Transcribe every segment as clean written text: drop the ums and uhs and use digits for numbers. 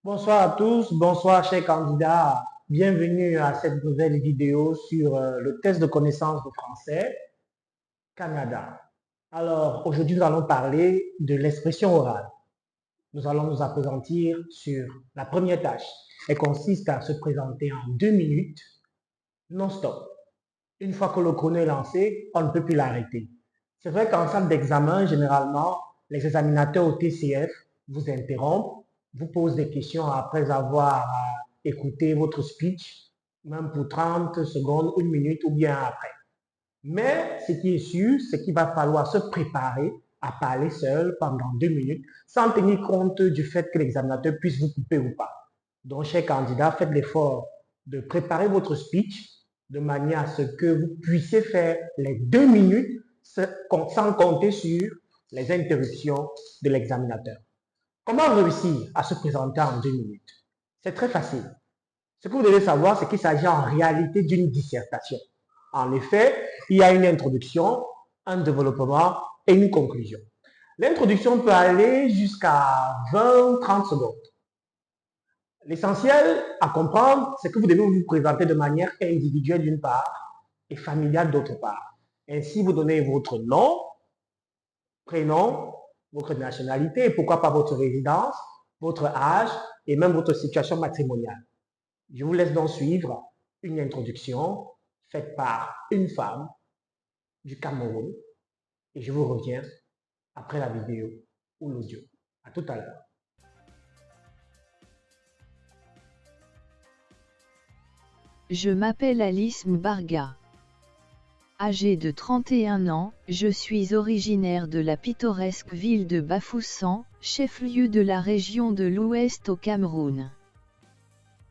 Bonsoir à tous, bonsoir chers candidats. Bienvenue à cette nouvelle vidéo sur le test de connaissance de français Canada. Alors aujourd'hui nous allons parler de l'expression orale. Nous allons nous appesantir sur la première tâche. Elle consiste à se présenter en 2 minutes non-stop. Une fois que le chrono est lancé, on ne peut plus l'arrêter. C'est vrai qu'en salle d'examen, généralement, les examinateurs au TCF vous interrompent, vous posent des questions après avoir écouté votre speech, même pour 30 secondes, 1 minute ou bien après. Mais ce qui est sûr, c'est qu'il va falloir se préparer à parler seul pendant 2 minutes sans tenir compte du fait que l'examinateur puisse vous couper ou pas. Donc, chers candidats, faites l'effort de préparer votre speech de manière à ce que vous puissiez faire les 2 minutes sans compter sur les interruptions de l'examinateur. Comment réussir à se présenter en 2 minutes? C'est très facile. Ce que vous devez savoir, c'est qu'il s'agit en réalité d'une dissertation. En effet, il y a une introduction, un développement et une conclusion. L'introduction peut aller jusqu'à 20-30 secondes. L'essentiel à comprendre, c'est que vous devez vous présenter de manière individuelle d'une part et familiale d'autre part. Ainsi, vous donnez votre nom, prénom, votre nationalité et pourquoi pas votre résidence, votre âge et même votre situation matrimoniale. Je vous laisse donc suivre une introduction faite par une femme du Cameroun et je vous reviens après la vidéo ou l'audio. À tout à l'heure. Je m'appelle Alice Mbarga. Âgée de 31 ans, je suis originaire de la pittoresque ville de Bafoussam, chef-lieu de la région de l'Ouest au Cameroun.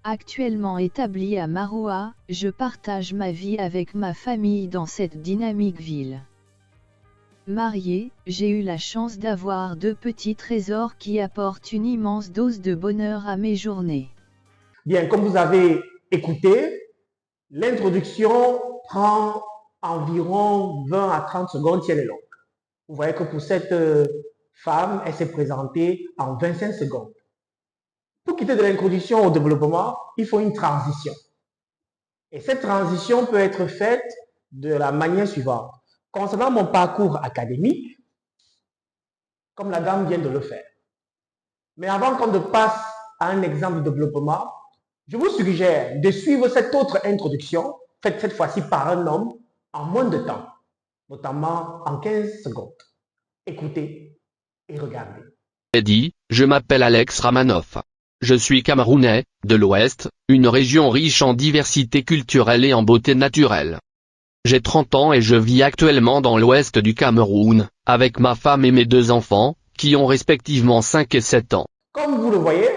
Actuellement établie à Maroua, je partage ma vie avec ma famille dans cette dynamique ville. Mariée, j'ai eu la chance d'avoir 2 petits trésors qui apportent une immense dose de bonheur à mes journées. Bien, comme vous avez écouté, l'introduction prend environ 20 à 30 secondes si elle est longue. Vous voyez que pour cette femme, elle s'est présentée en 25 secondes. Pour quitter de l'introduction au développement, il faut une transition. Et cette transition peut être faite de la manière suivante. Concernant mon parcours académique, comme la dame vient de le faire. Mais avant qu'on ne passe à un exemple de développement, je vous suggère de suivre cette autre introduction, faite cette fois-ci par un homme, en moins de temps, notamment en 15 secondes. Écoutez et regardez. Dit, je m'appelle Alex Ramanoff. Je suis camerounais, de l'Ouest, une région riche en diversité culturelle et en beauté naturelle. J'ai 30 ans et je vis actuellement dans l'Ouest du Cameroun, avec ma femme et mes 2 enfants, qui ont respectivement 5 et 7 ans. Comme vous le voyez,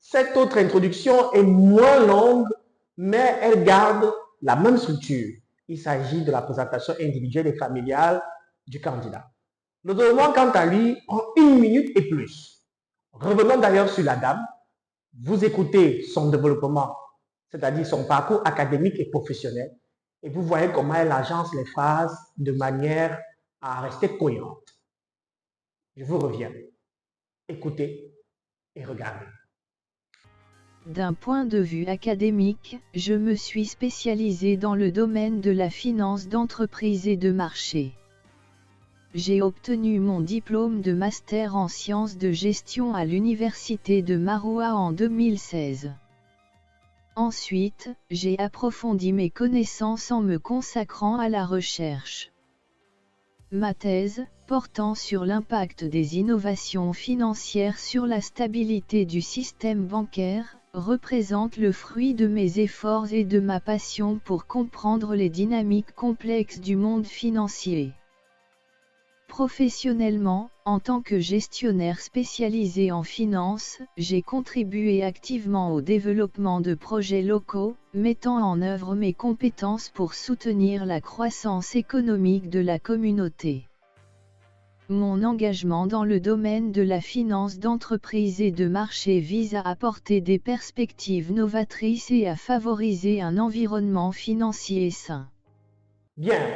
cette autre introduction est moins longue, mais elle garde la même structure. Il s'agit de la présentation individuelle et familiale du candidat. Le développement, quant à lui, prend 1 minute et plus. Revenons d'ailleurs sur la dame. Vous écoutez son développement, c'est-à-dire son parcours académique et professionnel, et vous voyez comment elle agence les phrases de manière à rester cohérente. Je vous reviens. Écoutez et regardez. D'un point de vue académique, je me suis spécialisée dans le domaine de la finance d'entreprise et de marché. J'ai obtenu mon diplôme de master en sciences de gestion à l'université de Maroua en 2016. Ensuite, j'ai approfondi mes connaissances en me consacrant à la recherche. Ma thèse, portant sur l'impact des innovations financières sur la stabilité du système bancaire, représente le fruit de mes efforts et de ma passion pour comprendre les dynamiques complexes du monde financier. Professionnellement, en tant que gestionnaire spécialisé en finance, j'ai contribué activement au développement de projets locaux, mettant en œuvre mes compétences pour soutenir la croissance économique de la communauté. Mon engagement dans le domaine de la finance d'entreprise et de marché vise à apporter des perspectives novatrices et à favoriser un environnement financier sain. Bien,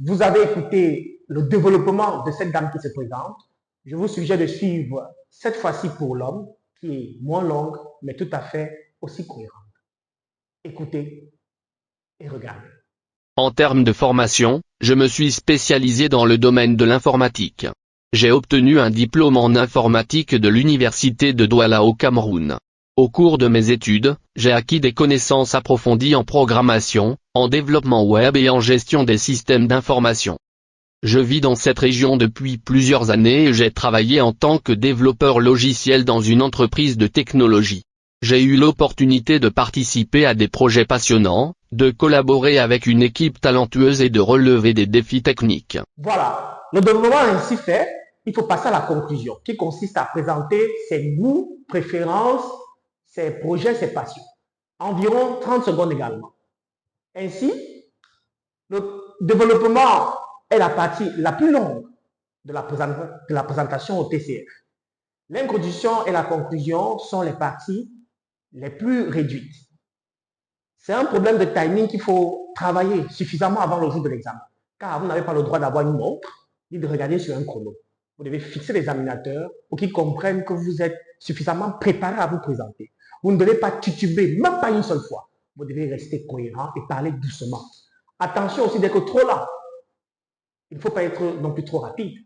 vous avez écouté le développement de cette dame qui se présente. Je vous suggère de suivre cette fois-ci pour l'homme, qui est moins longue mais tout à fait aussi cohérentes. Écoutez et regardez. En termes de formation, je me suis spécialisé dans le domaine de l'informatique. J'ai obtenu un diplôme en informatique de l'université de Douala au Cameroun. Au cours de mes études, j'ai acquis des connaissances approfondies en programmation, en développement web et en gestion des systèmes d'information. Je vis dans cette région depuis plusieurs années et j'ai travaillé en tant que développeur logiciel dans une entreprise de technologie. J'ai eu l'opportunité de participer à des projets passionnants, de collaborer avec une équipe talentueuse et de relever des défis techniques. Voilà, le développement ainsi fait, il faut passer à la conclusion, qui consiste à présenter ses goûts, préférences, ses projets, ses passions. Environ 30 secondes également. Ainsi, le développement est la partie la plus longue de la présentation au TCF. L'introduction et la conclusion sont les parties les plus réduites. C'est un problème de timing qu'il faut travailler suffisamment avant le jour de l'examen, car vous n'avez pas le droit d'avoir une montre ni de regarder sur un chrono. Vous devez fixer l'examinateur pour qu'il comprenne que vous êtes suffisamment préparé à vous présenter. Vous ne devez pas tituber, même pas une seule fois. Vous devez rester cohérent et parler doucement. Attention aussi d'être trop lent. Il ne faut pas être non plus trop rapide.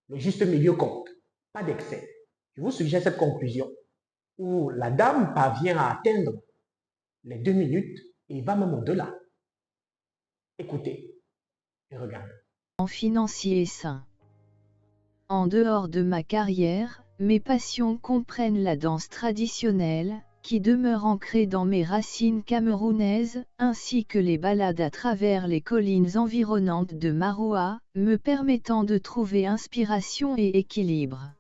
Le juste milieu compte, pas d'excès. Je vous suggère cette conclusion où la dame parvient à atteindre les 2 minutes et va même au-delà. Écoutez et regardez. En financier sain. En dehors de ma carrière, mes passions comprennent la danse traditionnelle, qui demeure ancrée dans mes racines camerounaises, ainsi que les balades à travers les collines environnantes de Maroua, me permettant de trouver inspiration et équilibre.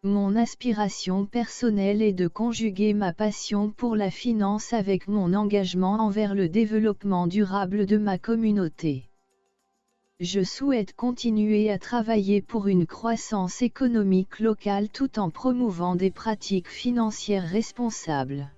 Mon aspiration personnelle est de conjuguer ma passion pour la finance avec mon engagement envers le développement durable de ma communauté. Je souhaite continuer à travailler pour une croissance économique locale tout en promouvant des pratiques financières responsables.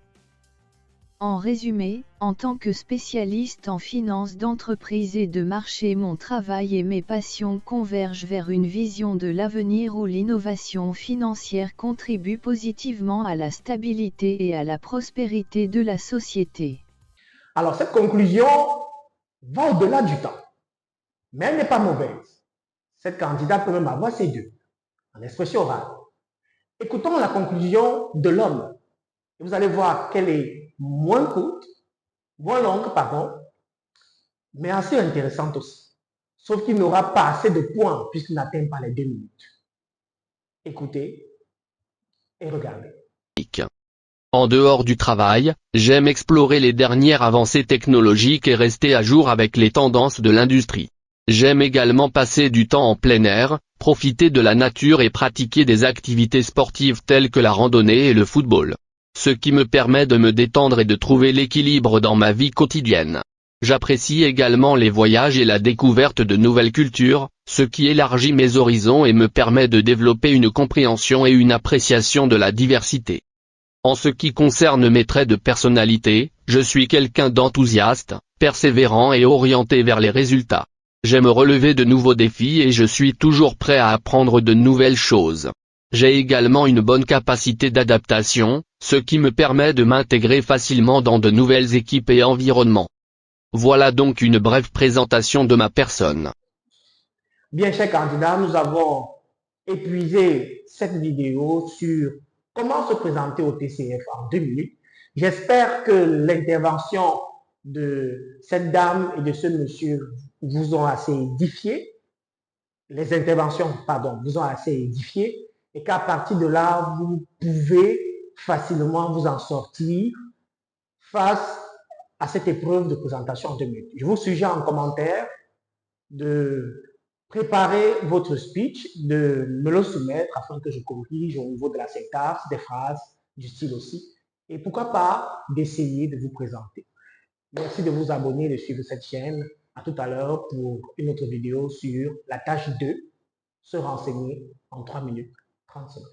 En résumé, en tant que spécialiste en finance d'entreprise et de marché, mon travail et mes passions convergent vers une vision de l'avenir où l'innovation financière contribue positivement à la stabilité et à la prospérité de la société. Alors, cette conclusion va au-delà du temps, mais elle n'est pas mauvaise. Cette candidate peut même avoir ces deux, en expression orale. Écoutons la conclusion de l'homme. Vous allez voir qu'elle est moins courte, moins longue, pardon, mais assez intéressante aussi. Sauf qu'il n'aura pas assez de points puisqu'il n'atteint pas les 2 minutes. Écoutez et regardez. En dehors du travail, j'aime explorer les dernières avancées technologiques et rester à jour avec les tendances de l'industrie. J'aime également passer du temps en plein air, profiter de la nature et pratiquer des activités sportives telles que la randonnée et le football. Ce qui me permet de me détendre et de trouver l'équilibre dans ma vie quotidienne. J'apprécie également les voyages et la découverte de nouvelles cultures, ce qui élargit mes horizons et me permet de développer une compréhension et une appréciation de la diversité. En ce qui concerne mes traits de personnalité, je suis quelqu'un d'enthousiaste, persévérant et orienté vers les résultats. J'aime relever de nouveaux défis et je suis toujours prêt à apprendre de nouvelles choses. J'ai également une bonne capacité d'adaptation, ce qui me permet de m'intégrer facilement dans de nouvelles équipes et environnements. Voilà donc une brève présentation de ma personne. Bien, chers candidats, nous avons épuisé cette vidéo sur comment se présenter au TCF en 2 minutes. J'espère que l'intervention de cette dame et de ce monsieur vous ont assez édifié. Les interventions, pardon, vous ont assez édifié et qu'à partir de là, vous pouvez facilement vous en sortir face à cette épreuve de présentation en 2 minutes. Je vous suggère en commentaire de préparer votre speech, de me le soumettre afin que je corrige au niveau de la syntaxe, des phrases, du style aussi. Et pourquoi pas d'essayer de vous présenter. Merci de vous abonner et de suivre cette chaîne. À tout à l'heure pour une autre vidéo sur la tâche 2, se renseigner en 3 minutes 30 secondes.